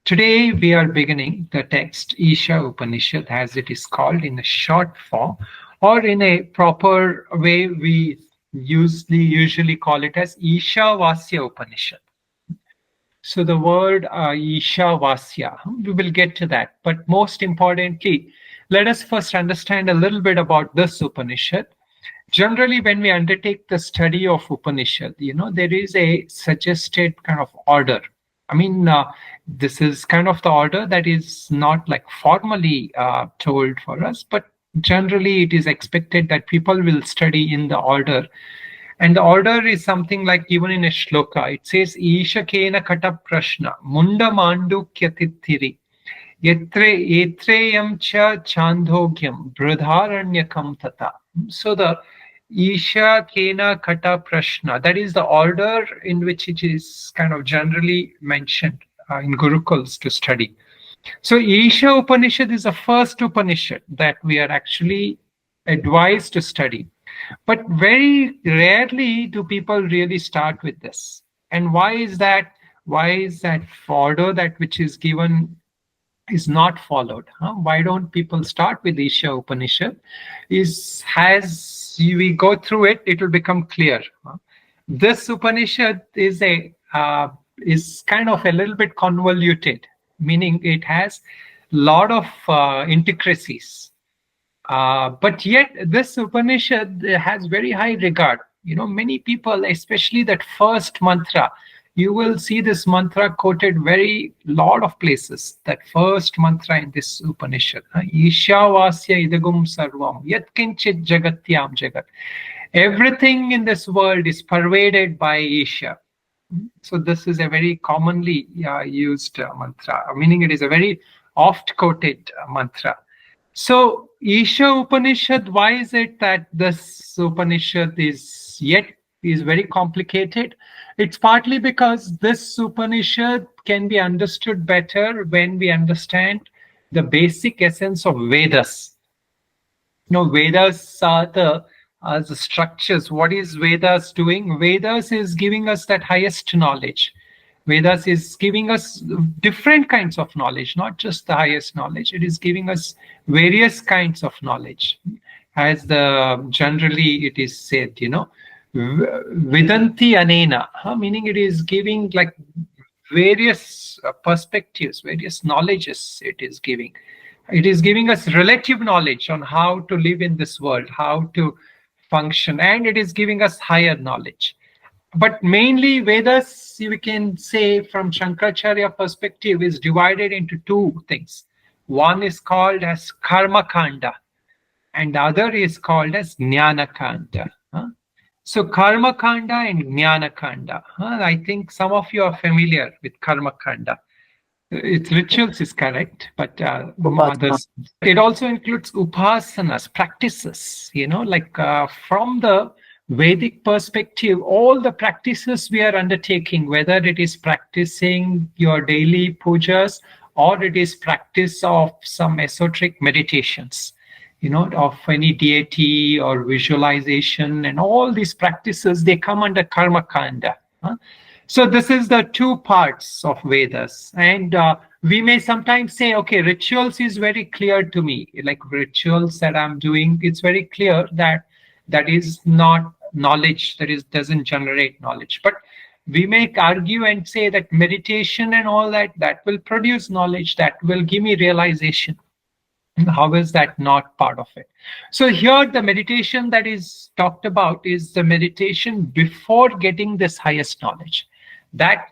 Today we are beginning the text Isha Upanishad, as it is called, in a short form, or in a proper way we usually call it as Ishavasya Upanishad. So the word Ishavasya, we will get to that. But most importantly, let us first understand a little bit about this Upanishad. Generally, when we undertake the study of Upanishad, there is a suggested kind of order. I mean, this is kind of the order that is not like formally told for us, but generally it is expected that people will study in the order. And the order is something like, even in a shloka, it says, Isha kena kata prashna, munda mandu kyatithiri, etreyam cha chandhogyam, bradharanyakam tata. So the Isha kena kata prashna, that is the order in which it is kind of generally mentioned in Gurukuls to study. So Isha Upanishad is the first Upanishad that we are actually advised to study. But very rarely do people really start with this. And why is that? Why is that order that which is given is not followed? Why don't people start with Isha Upanishad? As we go through it, it will become clear. This Upanishad is kind of a little bit convoluted, meaning it has a lot of intricacies. But yet this Upanishad has very high regard. Many people, especially that first mantra, you will see this mantra quoted very lot of places. That first mantra in this Upanishad, Ishavasya idagum sarvam yat kinchit jagatyam jagat. Everything in this world is pervaded by Isha. So this is a very commonly used mantra, meaning it is a very oft quoted mantra. So Isha Upanishad, why is it that this Upanishad is very complicated? It's partly because this Upanishad can be understood better when we understand the basic essence of Vedas. Vedas are the structures. What is Vedas doing? Vedas is giving us that highest knowledge. Vedas is giving us different kinds of knowledge, not just the highest knowledge. It is giving us various kinds of knowledge. As generally it is said, Vidanti anena, meaning it is giving like various perspectives, various knowledges it is giving. It is giving us relative knowledge on how to live in this world, how to function, and it is giving us higher knowledge. But mainly Vedas, we can say from Shankaracharya perspective, is divided into two things. One is called as Karma Kanda, and the other is called as Jnana Kanda. So Karma Kanda and Jnana Kanda. I think some of you are familiar with Karma Kanda. Its rituals is correct, but others. It also includes upasanas, practices. From the Vedic perspective, all the practices we are undertaking, whether it is practicing your daily pujas or it is practice of some esoteric meditations, of any deity or visualization, and all these practices, they come under Karma Kanda. So this is the two parts of Vedas. And we may sometimes say, okay, rituals is very clear to me. Like rituals that I'm doing, it's very clear that is not knowledge, doesn't generate knowledge. But we may argue and say that meditation and all that will produce knowledge, that will give me realization. How is that not part of it? So here the meditation that is talked about is the meditation before getting this highest knowledge. That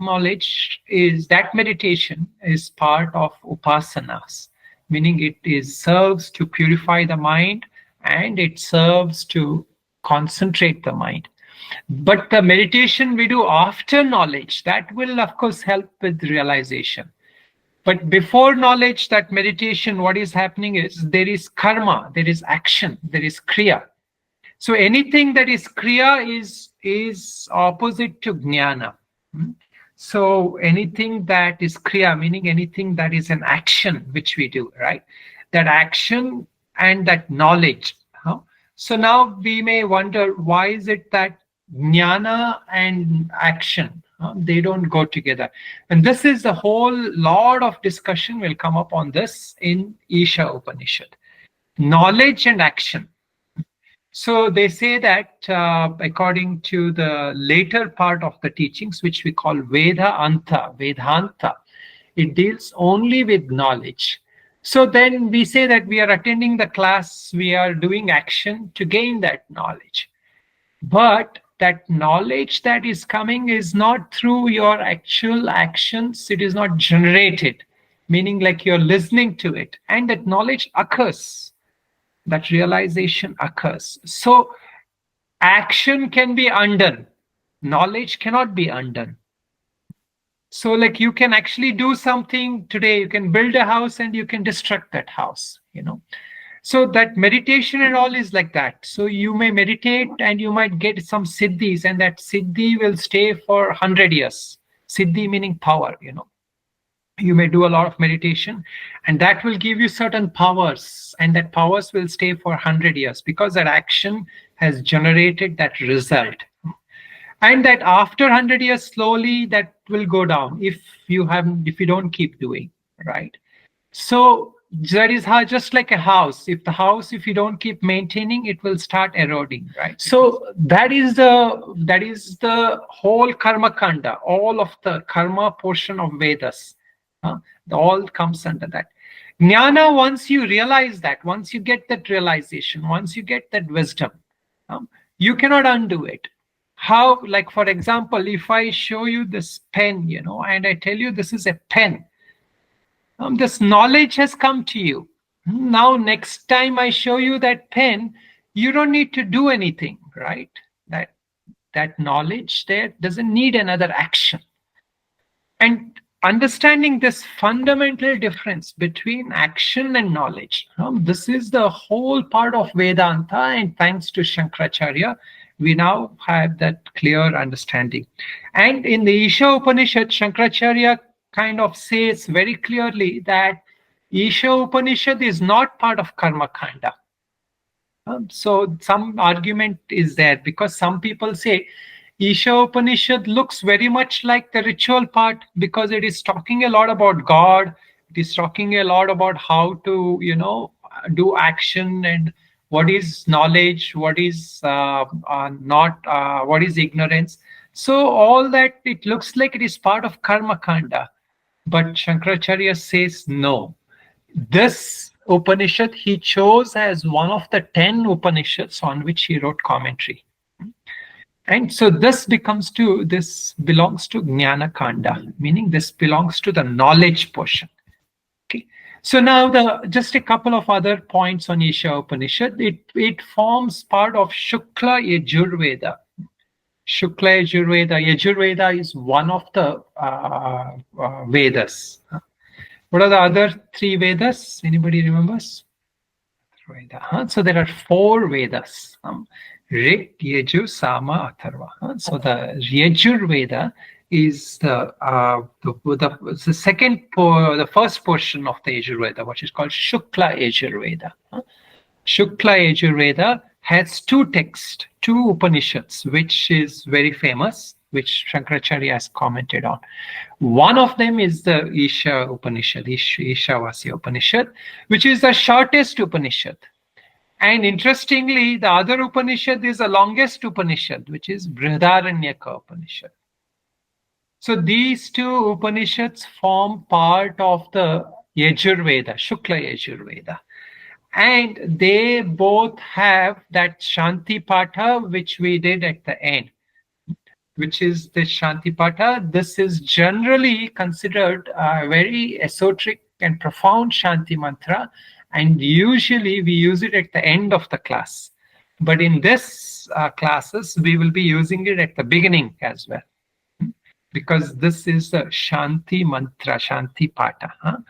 meditation is part of upasanas, meaning it serves to purify the mind and it serves to concentrate the mind. But the meditation we do after knowledge, that will of course help with realization. But before knowledge, that meditation, what is happening is there is karma, there is action, there is kriya. So anything that is kriya is opposite to jnana. So anything that is kriya, meaning anything that is an action which we do, right? That action and that knowledge. So now we may wonder, why is it that jnana and action, They don't go together. And this is the whole lot of discussion will come up on this in Isha Upanishad. Knowledge and action. So they say that according to the later part of the teachings, which we call Vedanta, it deals only with knowledge. So then we say that we are attending the class, we are doing action to gain that knowledge. But that knowledge that is coming is not through your actual actions, it is not generated, meaning like you're listening to it, and that knowledge occurs, that realization occurs. So action can be undone, knowledge cannot be undone. So like you can actually do something today, you can build a house and you can destruct that house, So that meditation and all is like that. So you may meditate and you might get some siddhis, and that siddhi will stay for 100 years. Siddhi meaning power, You may do a lot of meditation and that will give you certain powers, and that powers will stay for 100 years because that action has generated that result. And that after 100 years, slowly that will go down if you don't keep doing, right? So that is how, just like a house, if you don't keep maintaining, it will start eroding, right? So that is the whole karma kanda, all of the karma portion of Vedas. All comes under that. Jnana, once you realize that, once you get that realization, once you get that wisdom, you cannot undo it. How, like for example, if I show you this pen, and I tell you this is a pen, this knowledge has come to you. Now, next time I show you that pen, you don't need to do anything, right? That knowledge there doesn't need another action. And understanding this fundamental difference between action and knowledge, this is the whole part of Vedanta, and thanks to Shankaracharya, we now have that clear understanding. And in the Isha Upanishad, Shankaracharya kind of says very clearly that Isha Upanishad is not part of Karma Kanda. So some argument is there, because some people say Isha Upanishad looks very much like the ritual part, because it is talking a lot about God. It is talking a lot about how to, do action, and what is knowledge, what is what is ignorance. So all that, it looks like it is part of Karma Kanda. But Shankaracharya says no. This Upanishad he chose as one of the 10 Upanishads on which he wrote commentary. And so this belongs to Jnana Kanda, meaning this belongs to the knowledge portion. Okay. So now just a couple of other points on Isha Upanishad. It forms part of Shukla Yajurveda. Shukla Yajurveda. Yajurveda is one of the Vedas. What are the other 3 Vedas? Anybody remembers? So there are 4 Vedas. Rig, Yajur, Sama, Atharva. So the Yajurveda is the first portion of the Yajurveda, which is called Shukla Yajurveda. Shukla Yajurveda has 2 texts, 2 Upanishads, which is very famous, which Shankaracharya has commented on. One of them is the Isha Upanishad, Ishavasya Upanishad, which is the shortest Upanishad. And interestingly, the other Upanishad is the longest Upanishad, which is Brihadaranyaka Upanishad. So these 2 Upanishads form part of the Yajurveda, Shukla Yajurveda. And they both have that Shanti Patha, which we did at the end, which is the Shanti Patha. This is generally considered a very esoteric and profound Shanti Mantra, and usually we use it at the end of the class. But in this classes, we will be using it at the beginning as well, because this is the Shanti Mantra, Shanti Patha.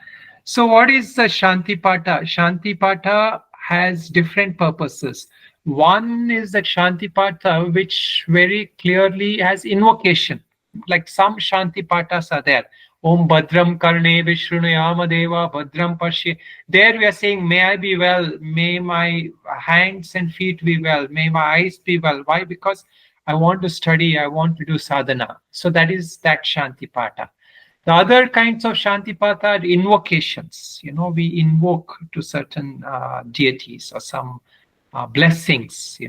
So what is the Shanti Patha? Shanti Patha has different purposes. One is that Shanti Patha, which very clearly has invocation. Like some Shanti Pathas are there. Om Bhadram Karne Vishrunayama Deva Bhadram Pashe. There we are saying, may I be well, may my hands and feet be well, may my eyes be well. Why? Because I want to study, I want to do sadhana. So that is that Shantipata. The other kinds of Shantipata are invocations. We invoke to certain deities or some blessings.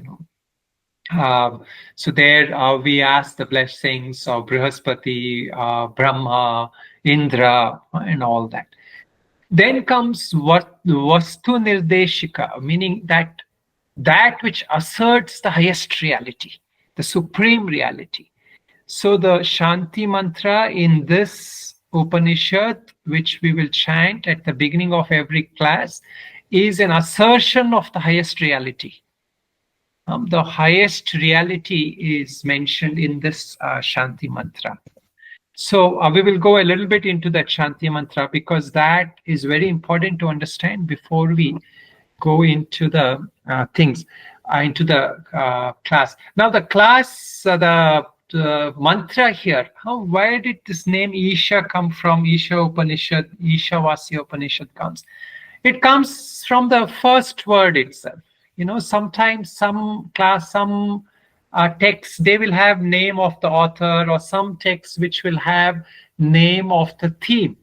So there we ask the blessings of Brihaspati, Brahma, Indra, and all that. Then comes what Vastu Nirdeshika, meaning that which asserts the highest reality, the supreme reality. So the Shanti Mantra in this Upanishad, which we will chant at the beginning of every class, is an assertion of the highest reality. The highest reality is mentioned in this Shanti Mantra. So we will go a little bit into that Shanti Mantra because that is very important to understand before we go into the things, into the class. Now the class, the mantra here, where did this name Isha come from? Isha Upanishad, Ishavasya Upanishad comes. It comes from the first word itself. Sometimes some texts, they will have name of the author, or some texts which will have name of the theme.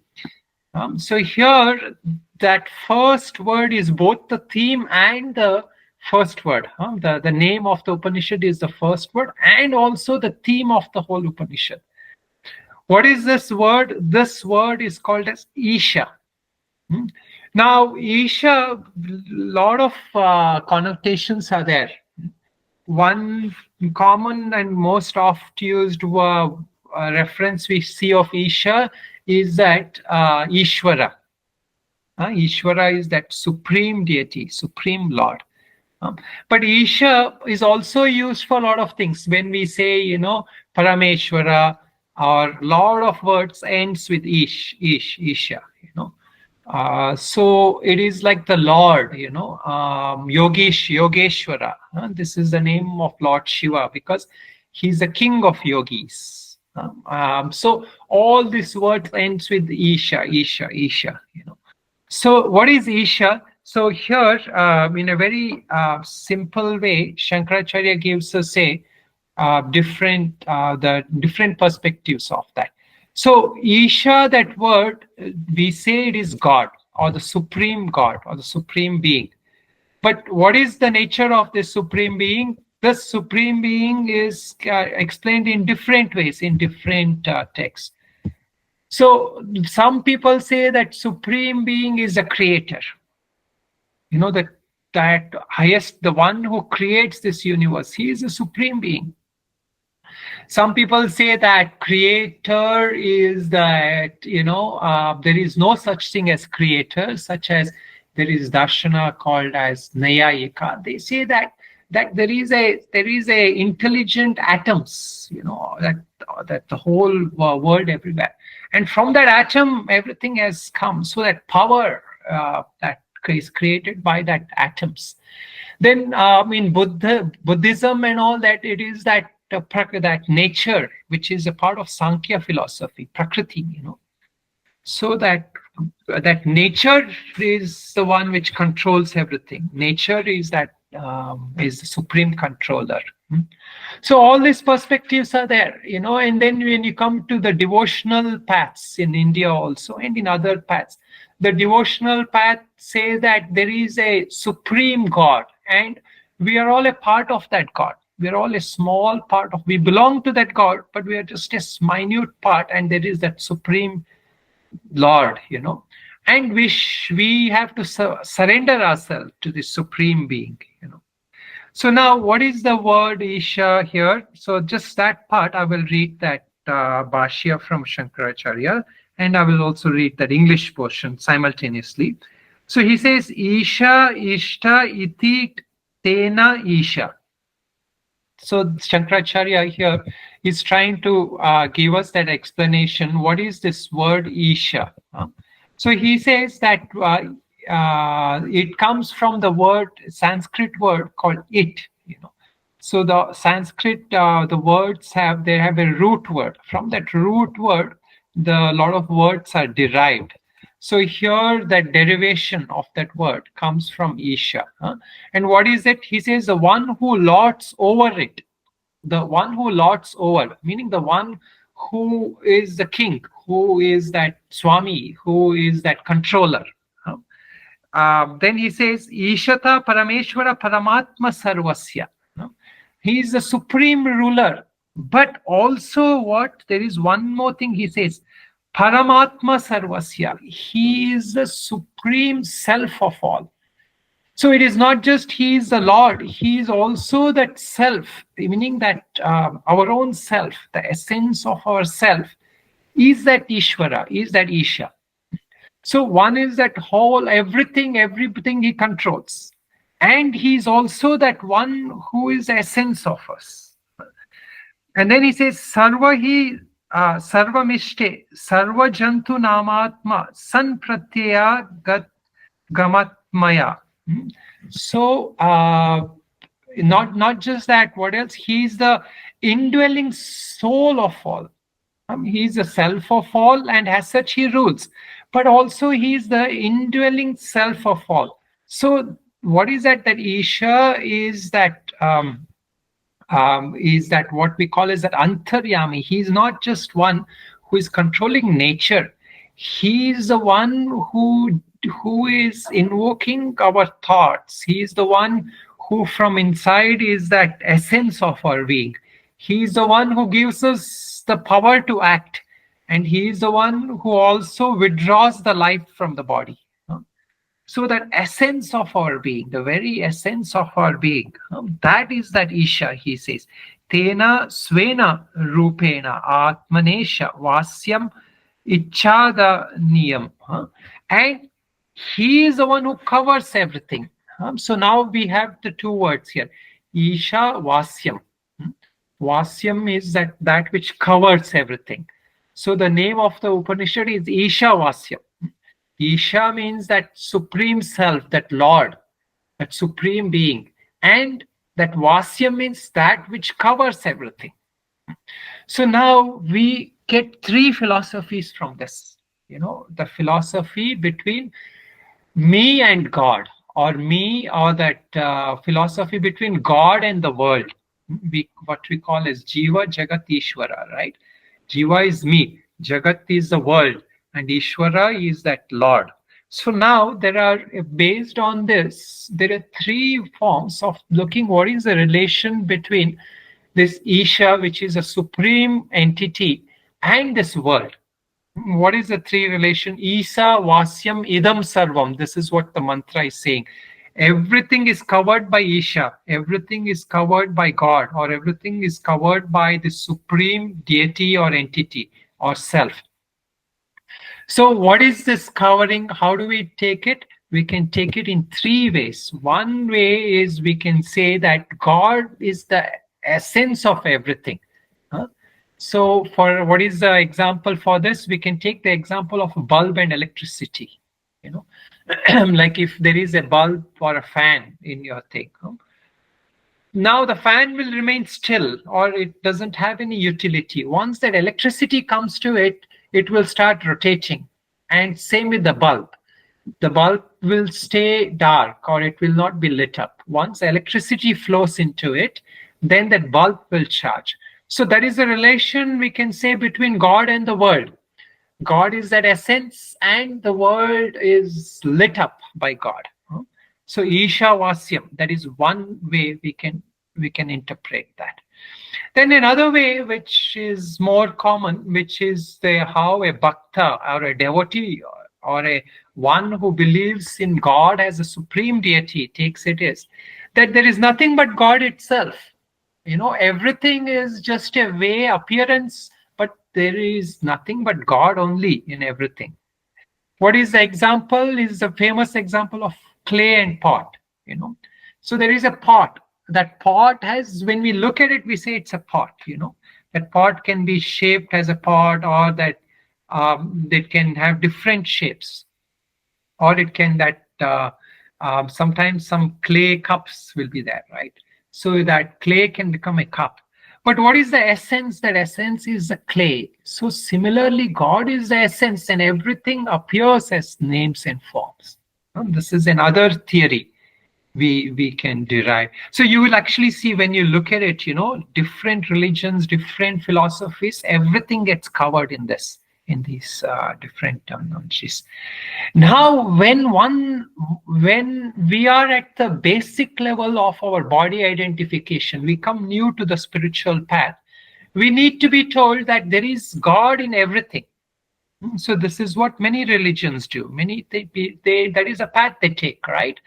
So here, that first word is both the theme and the first word. The name of the Upanishad is the first word and also the theme of the whole Upanishad. What is this word? This word is called as Isha. Now, Isha, lot of connotations are there. One common and most oft used reference we see of Isha is that Ishvara. Ishvara is that supreme deity, supreme Lord. But Isha is also used for a lot of things. When we say, Parameshwara, or lot of words ends with Isha, so it is like the Lord, Yogeshwara. This is the name of Lord Shiva because he's the king of yogis. So all these words ends with Isha. So what is Isha? So here, in a very simple way, Shankaracharya gives us the different perspectives of that. So Isha, that word, we say it is God or the supreme being. But what is the nature of this supreme being? The supreme being is explained in different ways in different texts. So some people say that supreme being is a creator. That highest, the one who creates this universe, he is a supreme being. Some people say that creator is that, there is no such thing as creator, such as there is darshana called as Nayayika. They say that there is a intelligent atoms, that the whole world everywhere. And from that atom, everything has come. So that power that is created by that atoms. Then in Buddhism and all that, it is that nature, which is a part of Sankhya philosophy, Prakriti, So that nature is the one which controls everything. Nature is is the supreme controller. So all these perspectives are there, and then when you come to the devotional paths in India also and in other paths, the devotional path say that there is a supreme God and we are all a part of that God. We are all a small part we belong to that God, but we are just a minute part, and there is that supreme Lord, and we have to surrender ourselves to the supreme being, So now, what is the word Isha here? So just that part, I will read that Bhashya from Shankaracharya, and I will also read that English portion simultaneously. So he says, Isha, Ishta, Iti, Tena, Isha. So Shankaracharya here is trying to give us that explanation. What is this word Isha? So he says that it comes from the Sanskrit word called it. So the Sanskrit, the words have a root word. From that root word, a lot of words are derived. So here, that derivation of that word comes from Isha. And what is it? He says the one who lords over it. the one who lords over, meaning the one who is the king, who is that Swami, who is that controller. Then he says, Ishata Parameshwara Paramatma Sarvasya. He is the supreme ruler. But also what? There is one more thing he says. Paramatma Sarvasya. He is the supreme self of all. So it is not just he is the Lord, he is also that self, meaning that our own self, the essence of our self, is that Ishvara, is that Isha. So one is that whole, everything he controls. And he is also that one who is the essence of us. And then he says, Sarvahi Sarvamishte Sarva Jantu Namatma San Pratyaya Gamatmaya. So not just that, what else? He is the indwelling soul of all. He is the self of all, and as such he rules. But also he is the indwelling self of all. So what is that? That Isha is that what we call as that Antaryami. He is not just one who is controlling nature. He is the one who is invoking our thoughts. He is the one who from inside is that essence of our being. He is the one who gives us the power to act. And he is the one who also withdraws the life from the body. So that essence of our being, the very essence of our being, that is that Isha, he says. Tena svena rupena atmanesha vasyam ichada niyam. And he is the one who covers everything. So now we have the two words here. Isha Vasyam. Vasyam is that which covers everything. So the name of the Upanishad is Ishavasya. Isha means that supreme self, that Lord, that supreme being. And that Vasya means that which covers everything. So now we get three philosophies from this. The philosophy between me and God, or that philosophy between God and the world. What we call as Jiva, Jagat, Ishvara, right? Jiva is me, Jagat is the world, and Ishvara is that Lord. So now based on this, there are three forms of looking what is the relation between this Isha, which is a supreme entity, and this world. What is the three relation? Isa, Vasyam, Idam, Sarvam. This is what the mantra is saying. Everything is covered by Isha. Everything is covered by God, or everything is covered by the supreme deity or entity or self. So what is this covering? How do we take it? We can take it in three ways. One way is we can say that God is the essence of everything. So for what is the example for this? We can take the example of a bulb and electricity. Like if there is a bulb or a fan in your thing. Now the fan will remain still, or it doesn't have any utility. Once that electricity comes to it, it will start rotating. And same with the bulb. The bulb will stay dark, or it will not be lit up. Once electricity flows into it, then that bulb will charge. So that is the relation we can say between God and the world. God is that essence, and the world is lit up by God. So Isha Vasyam, that is one way we can interpret that. Then another way, which is more common, which is how a bhakta or a devotee or a one who believes in God as a supreme deity takes it, is that there is nothing but God itself. Everything is just a way, appearance, but there is nothing but God only in everything. What is the example? Is the famous example of clay and pot. So there is a pot. That pot has, when we look at it, we say it's a pot. That pot can be shaped as a pot, or that it can have different shapes, or it can sometimes some clay cups will be there, right? So that clay can become a cup. But what is the essence? That essence is the clay. So similarly, God is the essence, and everything appears as names and forms. This is another theory. we can derive. So you will actually see, when you look at it, different religions, different philosophies, everything gets covered in these different terminologies. Now, when we are at the basic level of our body identification, we come new to the spiritual path, we need to be told that there is God in everything. So this is what many religions do. Many they that is a path they take, right?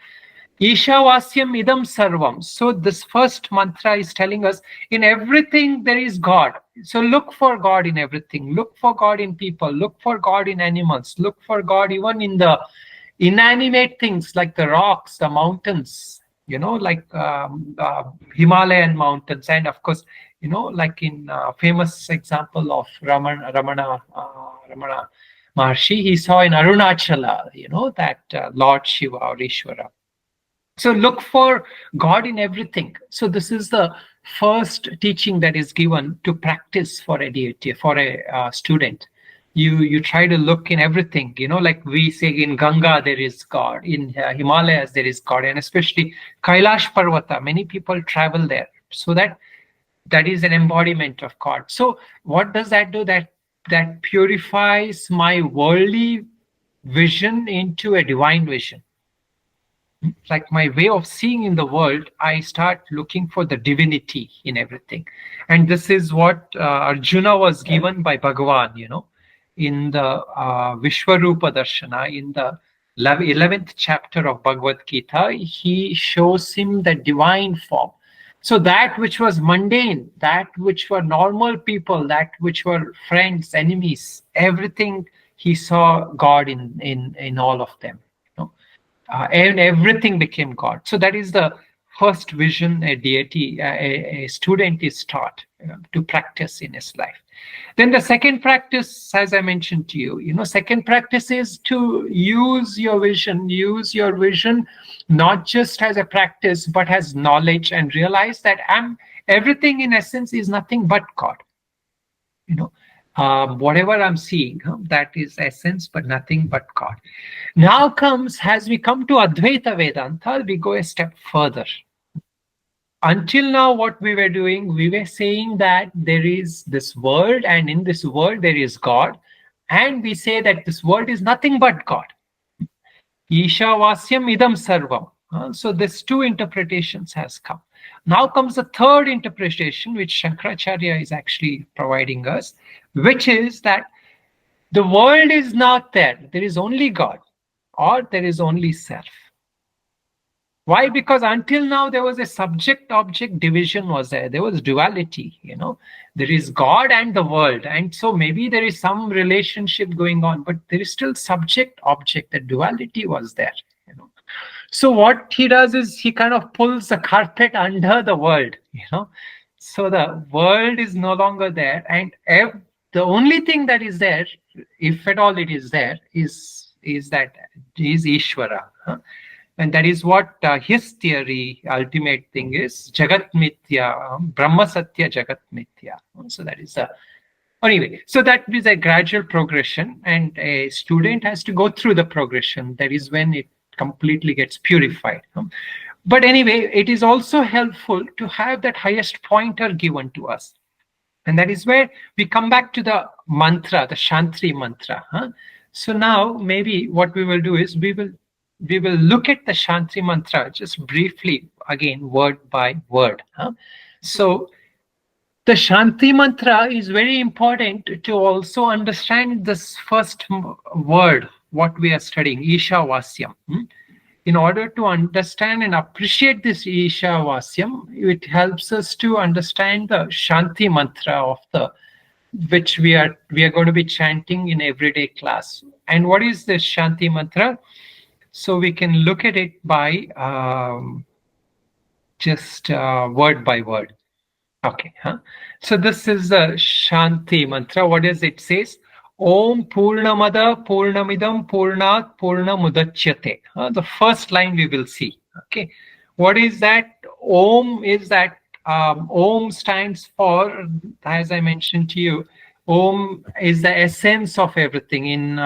Ishavasya midam sarvam. So this first mantra is telling us, in everything there is God. So look for God in everything. Look for God in people. Look for God in animals. Look for God even in the inanimate things like the rocks, the mountains, like Himalayan mountains. And of course, like in famous example of Ramana Maharshi, he saw in Arunachala, that Lord Shiva or Ishvara. So look for God in everything. So this is the first teaching that is given to practice for a deity, for a student. You try to look in everything, like we say in Ganga there is God, in Himalayas there is God, and especially Kailash Parvata, many people travel there. So that is an embodiment of God. So what does that do? That purifies my worldly vision into a divine vision. Like my way of seeing in the world, I start looking for the divinity in everything. And this is what Arjuna was given by Bhagavan, in the Vishwarupa Darshana, in the 11th chapter of Bhagavad Gita. He shows him the divine form. So that which was mundane, that which were normal people, that which were friends, enemies, everything, he saw God in all of them. And everything became God. So that is the first vision a deity, a student is taught to practice in his life. Then the second practice, as I mentioned to you, second practice is to use your vision not just as a practice, but as knowledge, and realize that everything in essence is nothing but God. Whatever I'm seeing, that is essence, but nothing but God. Now comes, as we come to Advaita Vedanta, we go a step further. Until now, what we were doing, we were saying that there is this world, and in this world there is God, and we say that this world is nothing but God. Ishavasyam idam sarvam. So these two interpretations has come. Now comes the third interpretation, which Shankaracharya is actually providing us, which is that the world is not there. There is only God, or there is only self. Why? Because until now there was a subject-object division was there. There was duality, There is God and the world. And so maybe there is some relationship going on, but there is still subject-object. The duality was there, So what he does is he kind of pulls the carpet under the world, So the world is no longer there. And the only thing that is there, if at all it is there, is Ishvara. And that is what his theory, ultimate thing is, Jagat Mithya, Brahma Satya Jagat Mithya. So that is anyway, so that is a gradual progression, and a student has to go through the progression. That is when it completely gets purified. But anyway, it is also helpful to have that highest pointer given to us. And that is where we come back to the mantra, the Shanti Mantra. So now maybe what we will do is we will look at the Shanti Mantra just briefly, again, word by word. So the Shanti Mantra is very important to also understand this first word, what we are studying, Ishavasyam. In order to understand and appreciate this Ishavasyam, it helps us to understand the Shanti Mantra which we are going to be chanting in everyday class. And what is this Shanti Mantra? So we can look at it by just word by word. Okay. So this is the Shanti Mantra. What does it say? Om Purnamada Purnamidam Purnat Purnamudachyate. The first line we will see. Okay. What is that? Om is that Om stands for, as I mentioned to you, Om is the essence of everything. In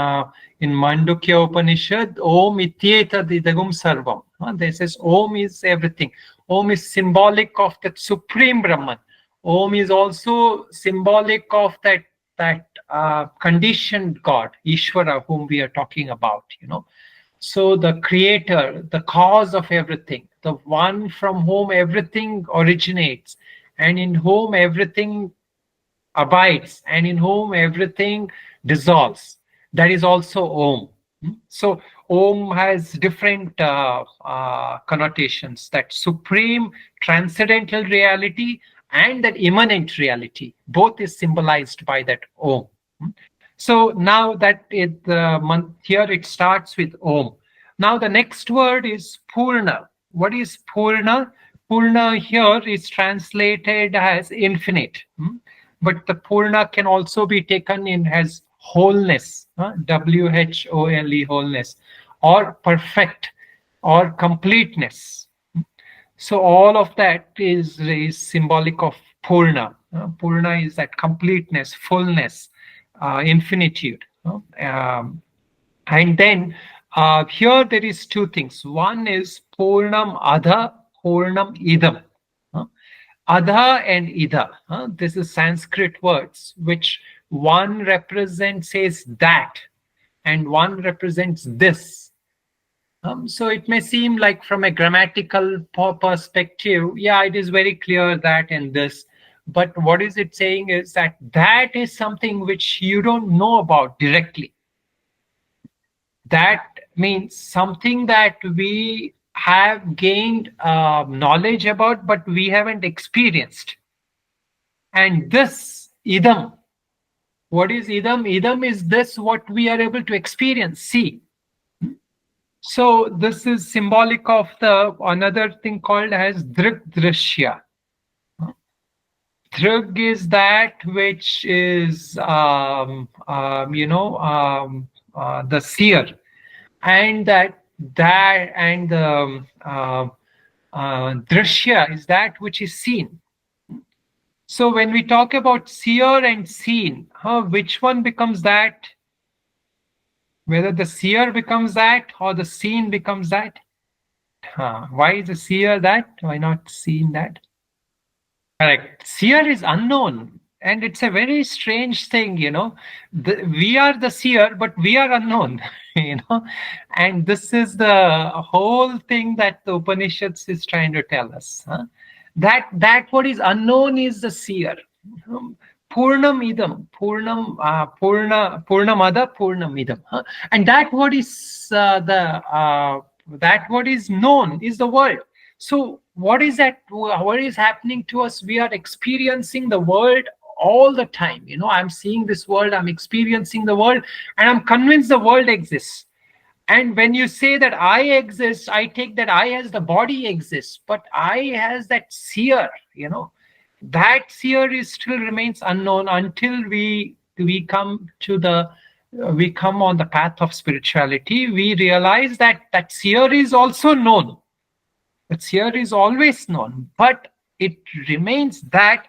Mandukya Upanishad, Om Ityeta Didagum Sarvam. This is Om is everything. Om is symbolic of that supreme Brahman. Om is also symbolic of that conditioned God, Ishvara, whom we are talking about. So the creator, the cause of everything, the one from whom everything originates, and in whom everything abides, and in whom everything dissolves. That is also Om. So Om has different connotations, that supreme transcendental reality and that immanent reality. Both is symbolized by that Om. So now that the month here, it starts with Om. Now the next word is Purna. What is Purna? Purna here is translated as infinite. But the Purna can also be taken in as wholeness, WHOLE, wholeness, or perfect, or completeness. So all of that is symbolic of Purna. Purna is that completeness, fullness, infinitude. And then here there is two things. One is Purnam Adha, Purnam Idam. Adha and Ida. This is Sanskrit words, which one represents says that, and one represents this. So it may seem like from a grammatical perspective, yeah, it is very clear that and this. But what is it saying is that is something which you don't know about directly. That means something that we have gained knowledge about, but we haven't experienced. And this idam, what is idam? Idam is this what we are able to experience, see. So this is symbolic of the another thing called as drik drishya. Drig is that which is the seer, and that and drishya is that which is seen. So when we talk about seer and seen, which one becomes that? Whether the seer becomes that or the seen becomes that? Why is the seer that? Why not seen that? Correct. Seer is unknown, and it's a very strange thing, we are the seer, but we are unknown, and this is the whole thing that the Upanishads is trying to tell us. That what is unknown is the seer. Purnam idam, Purnam madah, Purnam idam, and that what is that what is known is the world. So what is that? What is happening to us? We are experiencing the world all the time. I'm seeing this world, I'm experiencing the world, and I'm convinced the world exists. And when you say that I exist, I take that I as the body exists, but I as that seer, that seer is still remains unknown until we come to we come on the path of spirituality. We realize that seer is also known. That seer is always known, but it remains that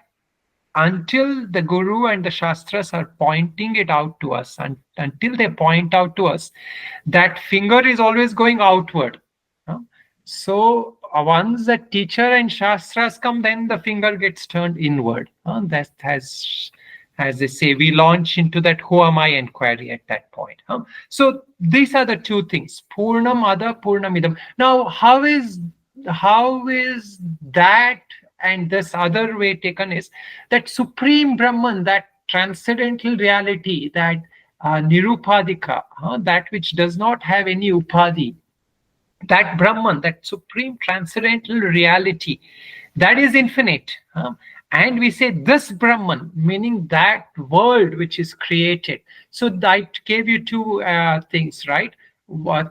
until the Guru and the Shastras are pointing it out to us, and until they point out to us, that finger is always going outward. So once the teacher and Shastras come, then the finger gets turned inward. That has, as they say, we launch into that who am I inquiry at that point. So these are the two things, Purnam Adha, Purnam Idam. Now, how is that and this other way taken is that supreme Brahman, that transcendental reality, that nirupadika, that which does not have any upadhi, that Brahman, that supreme transcendental reality, that is infinite. And we say this Brahman, meaning that world which is created. So I gave you two things, right?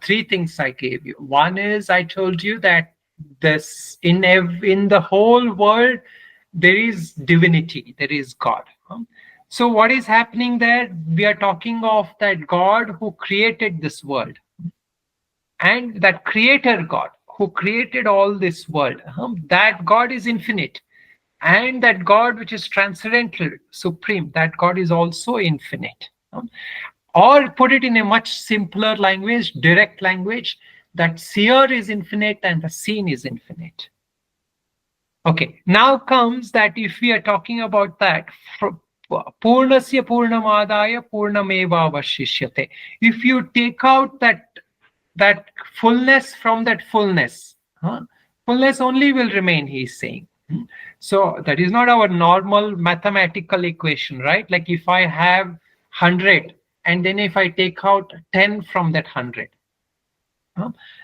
Three things I gave you. One is I told you that this in the whole world there is divinity, there is God. So what is happening there? We are talking of that God who created this world, and that creator God who created all this world. That God is infinite, and that God which is transcendental, supreme, that God is also infinite. Or put it in a much simpler language, direct language, that seer is infinite and the seen is infinite. Okay, now comes that if we are talking about that, Purnasya Purnamadaya Purnameva Vashishyate. If you take out that fullness from that fullness, fullness only will remain, he is saying. So that is not our normal mathematical equation, right? Like if I have 100 and then if I take out 10 from that 100,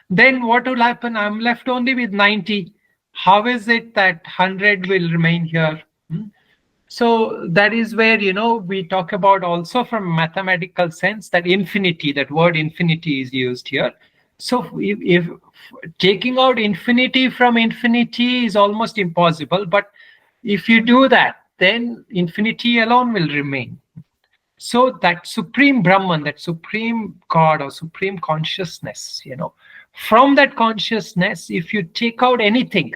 then what will happen? I'm left only with 90. How is it that 100 will remain here? So that is where, we talk about also from mathematical sense that infinity, that word infinity is used here. So if taking out infinity from infinity is almost impossible, but if you do that, then infinity alone will remain. So that supreme Brahman, that supreme God or supreme consciousness, from that consciousness, if you take out anything,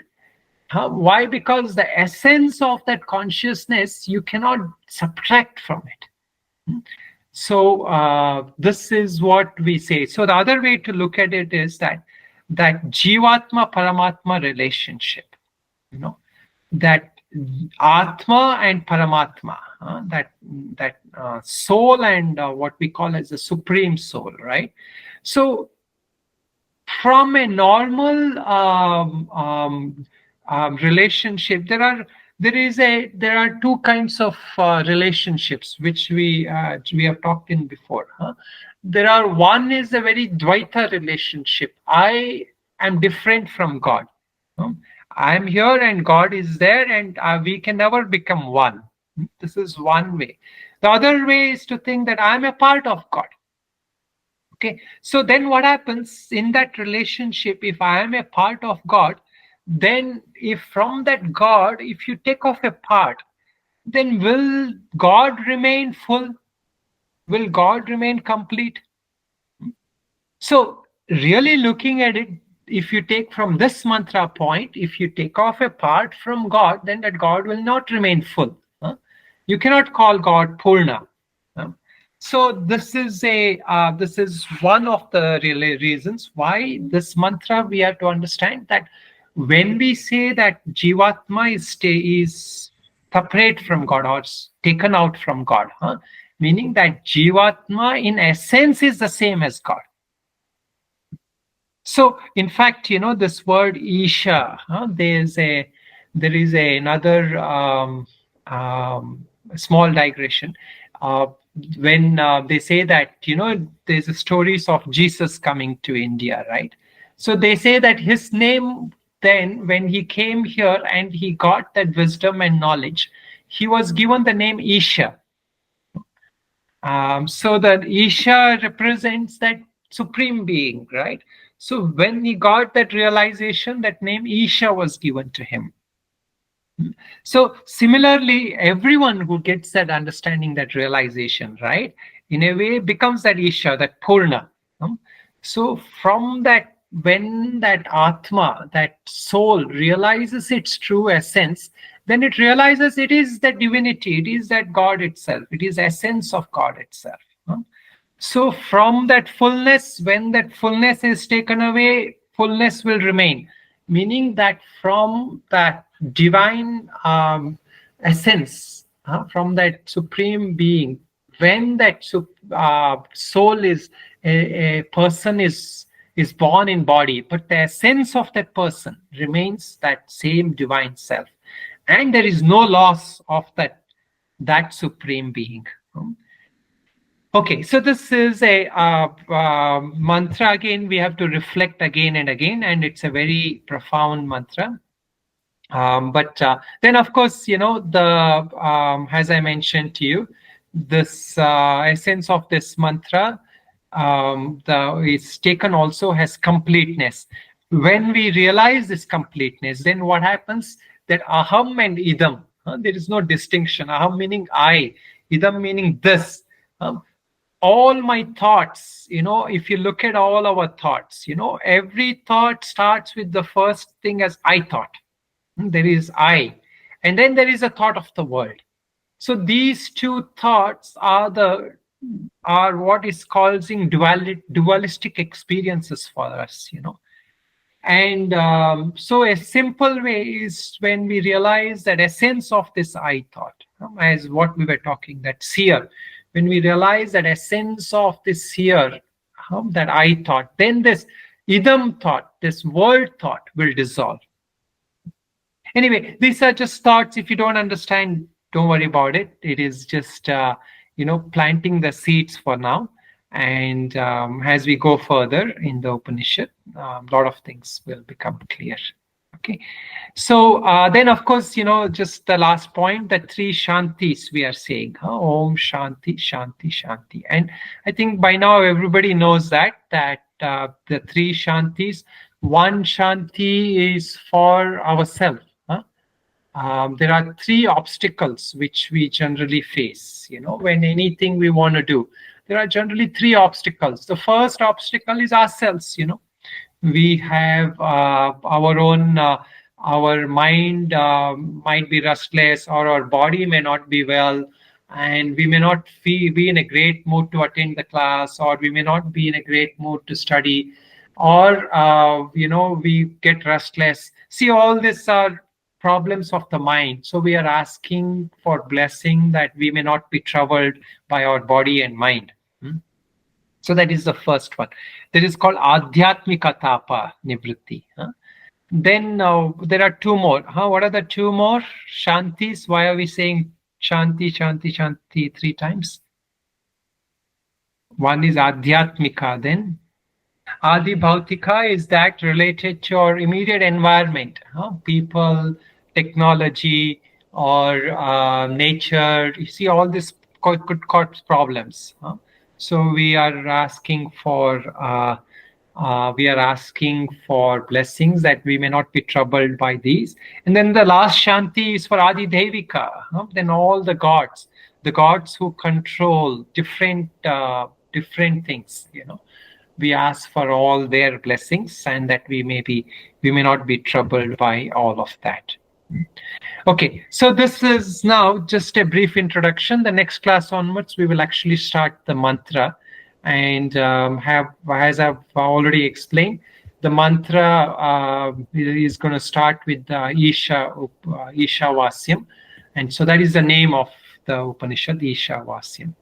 why? Because the essence of that consciousness, you cannot subtract from it. So this is what we say. So the other way to look at it is that Jivatma Paramatma relationship, that Atma and Paramatma, that soul and what we call as the supreme soul, right? So from a normal relationship, there are two kinds of relationships which we have talked in before. One is a very Dvaita relationship. I am different from God. I am here and God is there, and we can never become one. This is one way. The other way is to think that I am a part of God. Okay, so then what happens in that relationship? If I am a part of God, then if from that God, if you take off a part, then will God remain full? Will God remain complete? So really looking at it, if you take from this mantra point, if you take off a part from God, then that God will not remain full. You cannot call God Purna. So this is one of the reasons why this mantra we have to understand that when we say that Jivatma is separate from God or taken out from God, meaning that Jivatma in essence is the same as God. So in fact, this word Isha, there is another small digression. When they say that, there's a stories of Jesus coming to India, right? So they say that his name, then when he came here and he got that wisdom and knowledge, he was given the name Isha. So that Isha represents that supreme being, right? So when he got that realization, that name Isha was given to him. So similarly, everyone who gets that understanding, that realization, right, in a way becomes that Isha, that Purna. So from that, when that Atma, that soul realizes its true essence, then it realizes it is that divinity, it is that God itself, it is essence of God itself. So from that fullness, when that fullness is taken away, fullness will remain. Meaning that from that divine essence, from that supreme being, when that soul is, a person is born in body, but the essence of that person remains that same divine self. And there is no loss of that supreme being. Okay, so this is a mantra. Again, we have to reflect again and again, and it's a very profound mantra. But then, of course, as I mentioned to you, this essence of this mantra is taken also as completeness. When we realize this completeness, then what happens? That aham and idam, there is no distinction. Aham meaning I, idam meaning this. All my thoughts, if you look at all our thoughts, every thought starts with the first thing as I thought. There is I, and then there is a thought of the world. So these two thoughts are the are what is causing dualistic experiences for us, And so a simple way is when we realize that essence of this I thought, as what we were talking, that seer. When we realize that essence of this seer, that I thought, then this idam thought, this world thought will dissolve. Anyway, these are just thoughts. If you don't understand, don't worry about it. It is just, planting the seeds for now. And as we go further in the Upanishad, a lot of things will become clear. Okay. So then, of course, just the last point, the three Shantis we are saying. Om Shanti, Shanti, Shanti. And I think by now everybody knows that the three Shantis, one Shanti is for ourselves. There are three obstacles which we generally face, when anything we want to do. There are generally three obstacles. The first obstacle is ourselves, We have our own, our mind might be restless, or our body may not be well, and we may not be in a great mood to attend the class, or we may not be in a great mood to study, or, we get restless. See, all these are problems of the mind. So we are asking for blessing that we may not be troubled by our body and mind. So that is the first one. That is called Adhyatmika Tapa Nivritti. Then there are two more. What are the two more Shantis? Why are we saying Shanti, Shanti, Shanti 3 times? One is Adhyatmika, then Adi Bhautika is that related to our immediate environment, people, technology, or nature. You see, all this could cause problems. So we are asking for blessings that we may not be troubled by these. And then the last Shanti is for Adi Devika. Then all the gods who control different things, we ask for all their blessings, and that we may not be troubled by all of that. Okay, so this is now just a brief introduction. The next class onwards, we will actually start the mantra, and as I've already explained, the mantra is going to start with the Ishavasya, and so that is the name of the Upanishad, Ishavasya.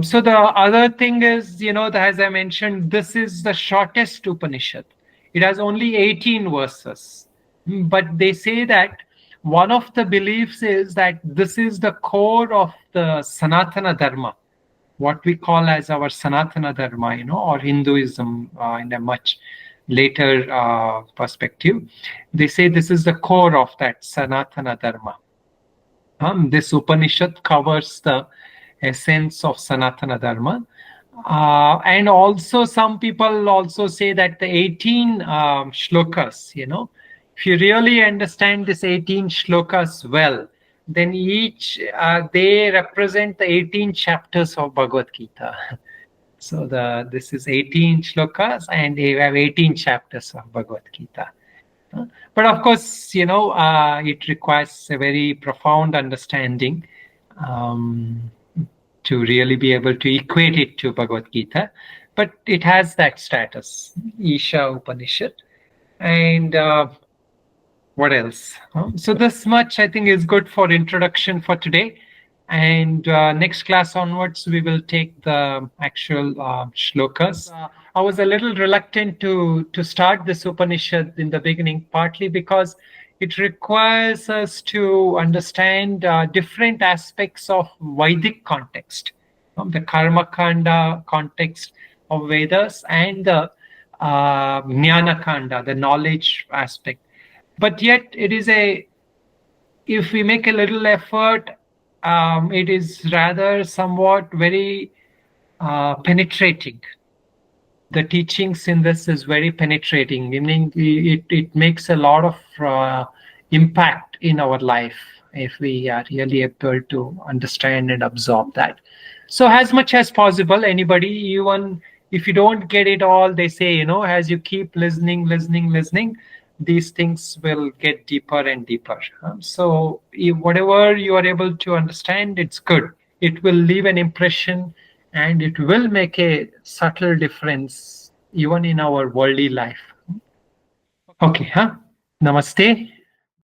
So the other thing is, as I mentioned, this is the shortest Upanishad. It has only 18 verses. But they say that one of the beliefs is that this is the core of the Sanatana Dharma, what we call as our Sanatana Dharma, or Hinduism in a much later perspective. They say this is the core of that Sanatana Dharma. This Upanishad covers the essence of Sanatana Dharma. And also some people also say that the 18 shlokas, if you really understand this 18 shlokas well, then each, they represent the 18 chapters of Bhagavad Gita. So this is 18 shlokas, and they have 18 chapters of Bhagavad Gita. But of course, it requires a very profound understanding to really be able to equate it to Bhagavad Gita. But it has that status, Isha Upanishad. And what else? So this much I think is good for introduction for today. And next class onwards, we will take the actual shlokas. I was a little reluctant to start this Upanishad in the beginning, partly because it requires us to understand different aspects of Vedic context, the Karma Kanda context of Vedas, and the Jnana Kanda, the knowledge aspect. But yet it is if we make a little effort, it is rather somewhat very penetrating. The teachings in this is very penetrating, meaning it makes a lot of impact in our life if we are really able to understand and absorb that. So as much as possible, anybody, even if you don't get it all, they say, as you keep listening, these things will get deeper and deeper. So whatever you are able to understand, it's good. it will leave an impression and it will make a subtle difference even in our worldly life. Okay, huh? Namaste.